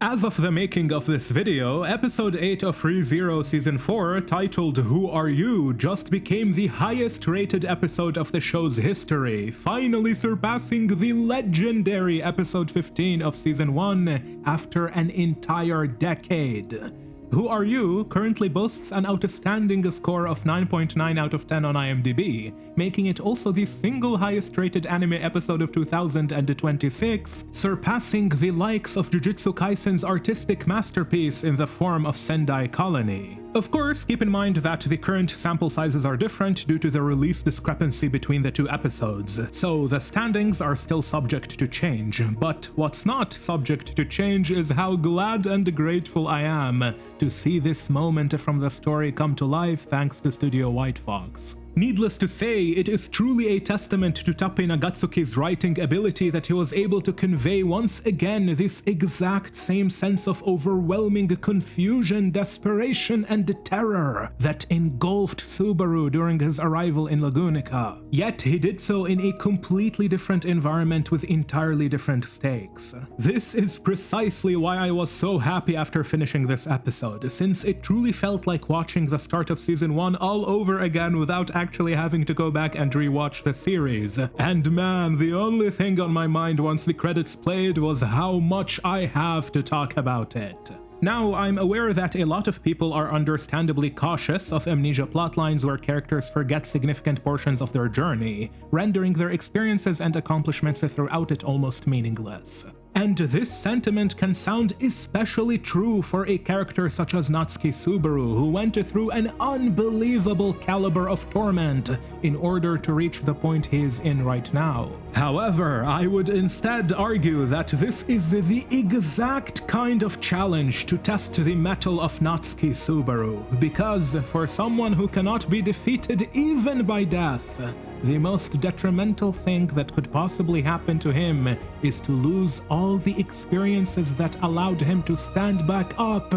As of the making of this video, episode 8 of ReZero season 4, titled Who Are You, just became the highest rated episode of the show's history, finally surpassing the legendary episode 15 of season 1 after an entire decade. Who Are You currently boasts an outstanding score of 9.9 out of 10 on IMDb, making it also the single highest rated anime episode of 2026, surpassing the likes of Jujutsu Kaisen's artistic masterpiece in the form of Sendai Colony. Of course, keep in mind that the current sample sizes are different due to the release discrepancy between the two episodes, so the standings are still subject to change, but what's not subject to change is how glad and grateful I am to see this moment from the story come to life thanks to Studio White Fox. Needless to say, it is truly a testament to Tappei Nagatsuki's writing ability that he was able to convey once again this exact same sense of overwhelming confusion, desperation, and terror that engulfed Subaru during his arrival in Lagunica. Yet he did so in a completely different environment with entirely different stakes. This is precisely why I was so happy after finishing this episode, since it truly felt like watching the start of season 1 all over again without actually having to go back and rewatch the series. And man, the only thing on my mind once the credits played was how much I have to talk about it. Now, I'm aware that a lot of people are understandably cautious of amnesia plotlines where characters forget significant portions of their journey, rendering their experiences and accomplishments throughout it almost meaningless. And this sentiment can sound especially true for a character such as Natsuki Subaru, who went through an unbelievable caliber of torment in order to reach the point he is in right now. However, I would instead argue that this is the exact kind of challenge to test the mettle of Natsuki Subaru, because for someone who cannot be defeated even by death, the most detrimental thing that could possibly happen to him is to lose all the experiences that allowed him to stand back up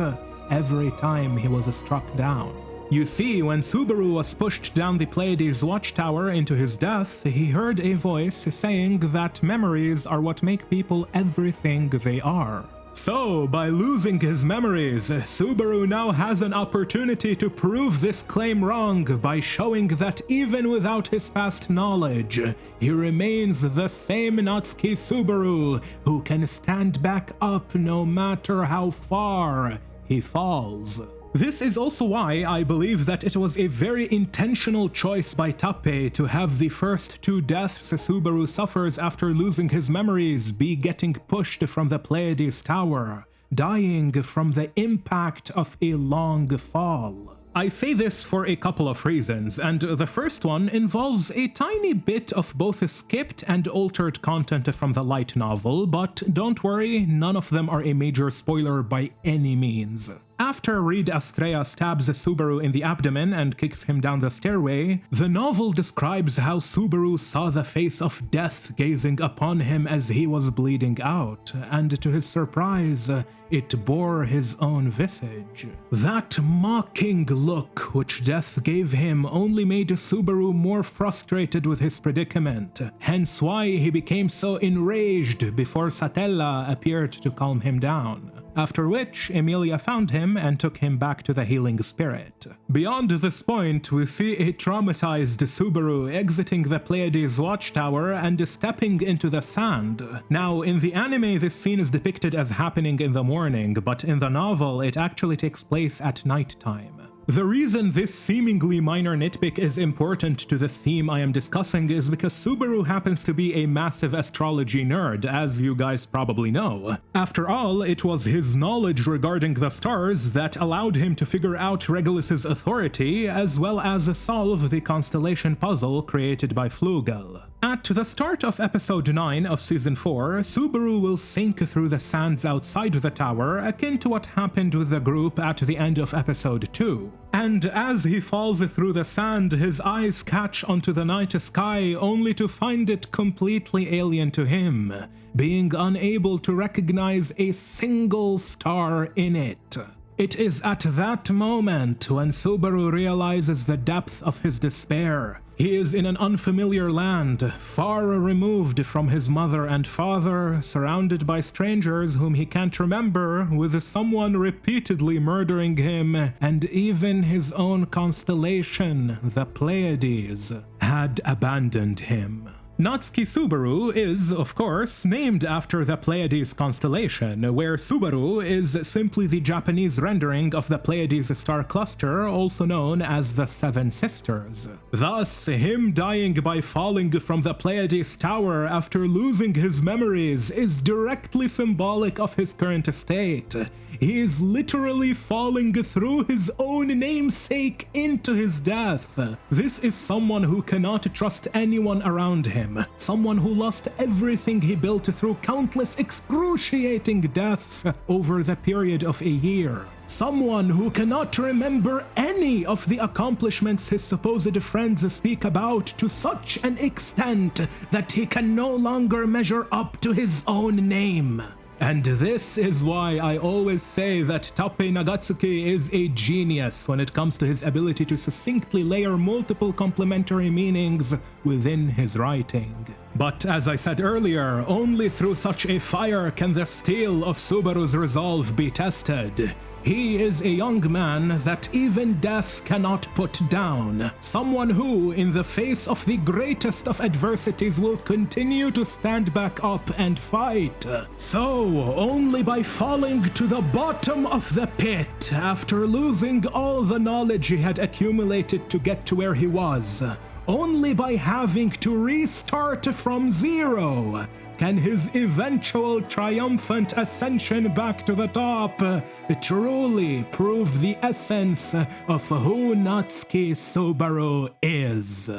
every time he was struck down. You see, when Subaru was pushed down the Pleiades watchtower into his death, he heard a voice saying that memories are what make people everything they are. So, by losing his memories, Subaru now has an opportunity to prove this claim wrong by showing that even without his past knowledge, he remains the same Natsuki Subaru who can stand back up no matter how far he falls. This is also why I believe that it was a very intentional choice by Tappei to have the first two deaths Subaru suffers after losing his memories be getting pushed from the Pleiades Tower, dying from the impact of a long fall. I say this for a couple of reasons, and the first one involves a tiny bit of both skipped and altered content from the light novel, but don't worry, none of them are a major spoiler by any means. After Reed Estrella stabs Subaru in the abdomen and kicks him down the stairway, the novel describes how Subaru saw the face of death gazing upon him as he was bleeding out, and to his surprise, it bore his own visage. That mocking look which death gave him only made Subaru more frustrated with his predicament, hence why he became so enraged before Satella appeared to calm him down. After which, Emilia found him and took him back to the healing spirit. Beyond this point, we see a traumatized Subaru exiting the Pleiades watchtower and stepping into the sand. Now, in the anime, this scene is depicted as happening in the morning, but in the novel, it actually takes place at nighttime. The reason this seemingly minor nitpick is important to the theme I am discussing is because Subaru happens to be a massive astrology nerd, as you guys probably know. After all, it was his knowledge regarding the stars that allowed him to figure out Regulus's authority, as well as solve the constellation puzzle created by Flugel. At the start of episode 9 of season 4, Subaru will sink through the sands outside the tower, akin to what happened with the group at the end of episode 2. And as he falls through the sand, his eyes catch onto the night sky only to find it completely alien to him, being unable to recognize a single star in it. It is at that moment when Subaru realizes the depth of his despair. He is in an unfamiliar land, far removed from his mother and father, surrounded by strangers whom he can't remember, with someone repeatedly murdering him, and even his own constellation, the Pleiades, had abandoned him. Natsuki Subaru is, of course, named after the Pleiades constellation, where Subaru is simply the Japanese rendering of the Pleiades star cluster, also known as the Seven Sisters. Thus, him dying by falling from the Pleiades tower after losing his memories is directly symbolic of his current state. He is literally falling through his own namesake into his death. This is someone who cannot trust anyone around him, someone who lost everything he built through countless excruciating deaths over the period of a year. Someone who cannot remember any of the accomplishments his supposed friends speak about to such an extent that he can no longer measure up to his own name. And this is why I always say that Tappei Nagatsuki is a genius when it comes to his ability to succinctly layer multiple complementary meanings within his writing. But as I said earlier, only through such a fire can the steel of Subaru's resolve be tested. He is a young man that even death cannot put down. Someone who, in the face of the greatest of adversities, will continue to stand back up and fight. So, only by falling to the bottom of the pit after losing all the knowledge he had accumulated to get to where he was, only by having to restart from zero, can his eventual triumphant ascension back to the top truly prove the essence of who Natsuki Subaru is.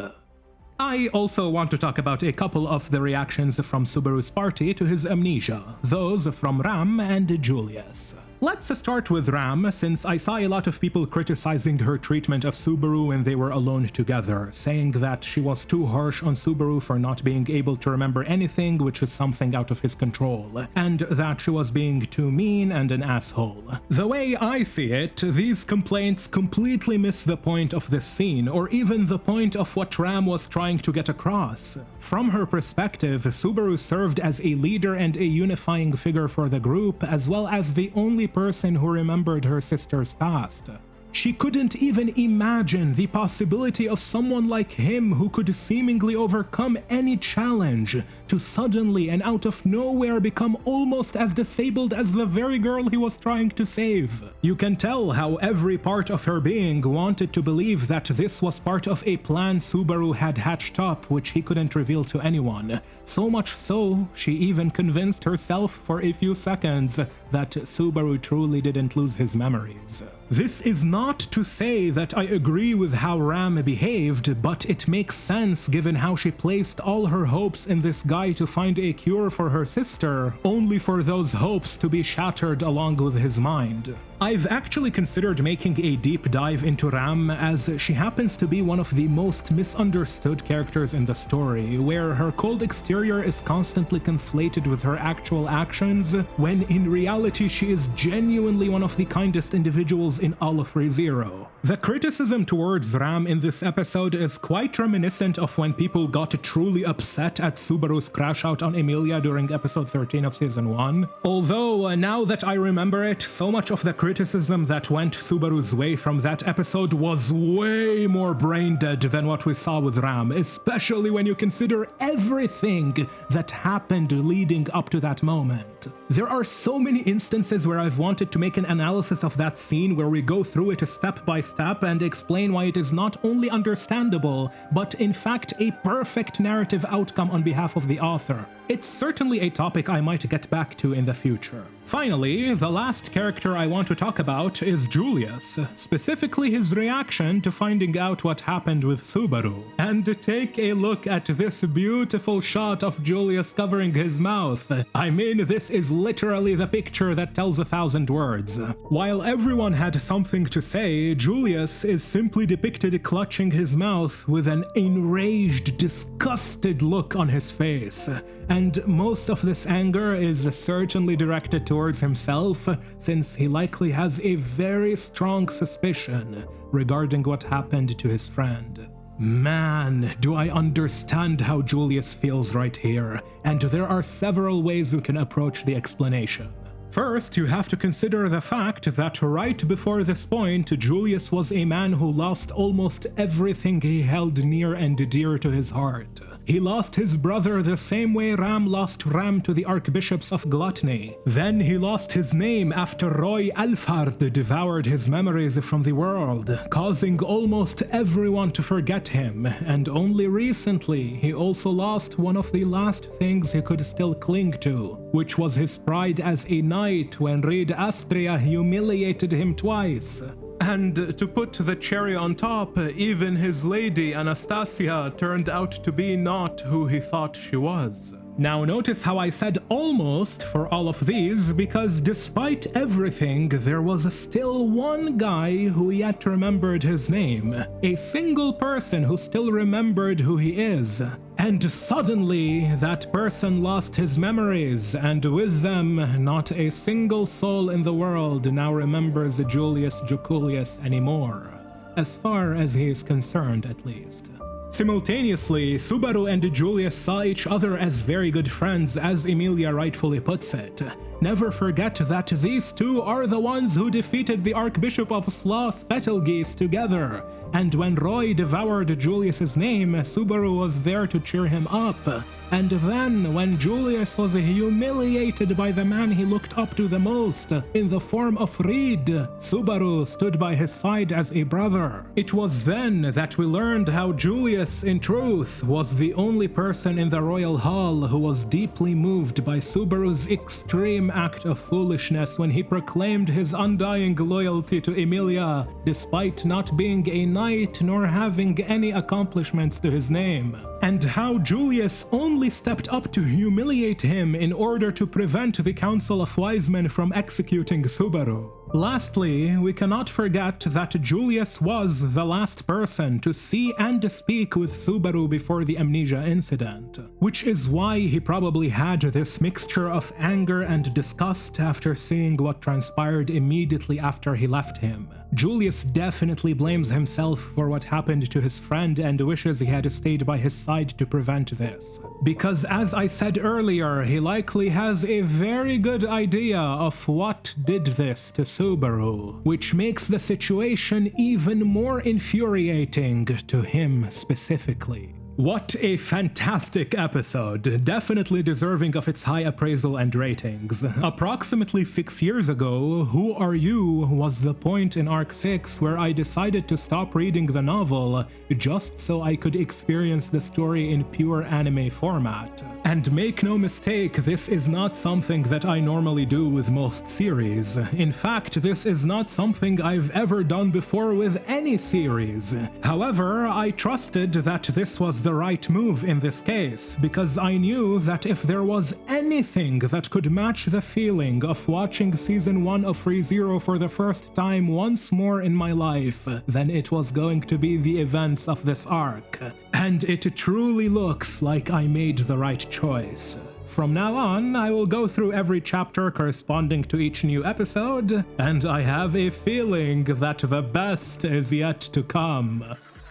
I also want to talk about a couple of the reactions from Subaru's party to his amnesia, those from Ram and Julius. Let's start with Ram, since I saw a lot of people criticizing her treatment of Subaru when they were alone together, saying that she was too harsh on Subaru for not being able to remember anything, which is something out of his control, and that she was being too mean and an asshole. The way I see it, these complaints completely miss the point of this scene, or even the point of what Ram was trying to get across. From her perspective, Subaru served as a leader and a unifying figure for the group, as well as the only person who remembered her sister's past. She couldn't even imagine the possibility of someone like him who could seemingly overcome any challenge to suddenly and out of nowhere become almost as disabled as the very girl he was trying to save. You can tell how every part of her being wanted to believe that this was part of a plan Subaru had hatched up which he couldn't reveal to anyone. So much so, she even convinced herself for a few seconds that Subaru truly didn't lose his memories. This is not to say that I agree with how Ram behaved, but it makes sense given how she placed all her hopes in this guy to find a cure for her sister, only for those hopes to be shattered along with his mind. I've actually considered making a deep dive into Ram, as she happens to be one of the most misunderstood characters in the story, where her cold exterior is constantly conflated with her actual actions, when in reality she is genuinely one of the kindest individuals in all of ReZero. The criticism towards Ram in this episode is quite reminiscent of when people got truly upset at Subaru's crash out on Emilia during episode 13 of season 1. Although, now that I remember it, so much of the criticism that went Subaru's way from that episode was way more brain dead than what we saw with Ram, especially when you consider everything that happened leading up to that moment. There are so many instances where I've wanted to make an analysis of that scene where we go through it step by step and explain why it is not only understandable, but in fact a perfect narrative outcome on behalf of the author. It's certainly a topic I might get back to in the future. Finally, the last character I want to talk about is Julius, specifically his reaction to finding out what happened with Subaru. And take a look at this beautiful shot of Julius covering his mouth. I mean, this is literally the picture that tells 1,000 words. While everyone had something to say, Julius is simply depicted clutching his mouth with an enraged, disgusted look on his face. And most of this anger is certainly directed towards towards himself, since he likely has a very strong suspicion regarding what happened to his friend. Man, do I understand how Julius feels right here, and there are several ways we can approach the explanation. First, you have to consider the fact that right before this point, Julius was a man who lost almost everything he held near and dear to his heart. He lost his brother the same way Ram lost Ram to the archbishops of gluttony. Then he lost his name after Roy Alfard devoured his memories from the world, causing almost everyone to forget him. And only recently, he also lost one of the last things he could still cling to, which was his pride as a knight when Reed Astria humiliated him twice. And to put the cherry on top, even his lady Anastasia turned out to be not who he thought she was. Now notice how I said almost for all of these, because despite everything, there was still one guy who yet remembered his name. A single person who still remembered who he is. And suddenly, that person lost his memories, and with them, not a single soul in the world now remembers Julius Joculius anymore. As far as he is concerned, at least. Simultaneously, Subaru and Julius saw each other as very good friends, as Emilia rightfully puts it. Never forget that these two are the ones who defeated the Archbishop of Sloth, Betelgeuse, together. And when Roy devoured Julius's name, Subaru was there to cheer him up. And then, when Julius was humiliated by the man he looked up to the most, in the form of Reed, Subaru stood by his side as a brother. It was then that we learned how Julius, in truth, was the only person in the royal hall who was deeply moved by Subaru's extreme act of foolishness when he proclaimed his undying loyalty to Emilia, despite not being a knight nor having any accomplishments to his name. And how Julius only stepped up to humiliate him in order to prevent the Council of Wise Men from executing Subaru. Lastly, we cannot forget that Julius was the last person to see and speak with Subaru before the amnesia incident, which is why he probably had this mixture of anger and disgust after seeing what transpired immediately after he left him. Julius definitely blames himself for what happened to his friend and wishes he had stayed by his side to prevent this. Because as I said earlier, he likely has a very good idea of what did this to Subaru, which makes the situation even more infuriating to him specifically. What a fantastic episode, definitely deserving of its high appraisal and ratings. Approximately 6 years ago, Who Are You was the point in Arc 6 where I decided to stop reading the novel just so I could experience the story in pure anime format. And make no mistake, this is not something that I normally do with most series. In fact, this is not something I've ever done before with any series. However, I trusted that this was the right move in this case, because I knew that if there was anything that could match the feeling of watching Season 1 of ReZero for the first time once more in my life, then it was going to be the events of this arc. And it truly looks like I made the right choice. From now on, I will go through every chapter corresponding to each new episode, and I have a feeling that the best is yet to come.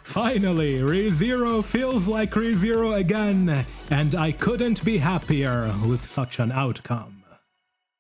Finally, ReZero feels like ReZero again, and I couldn't be happier with such an outcome.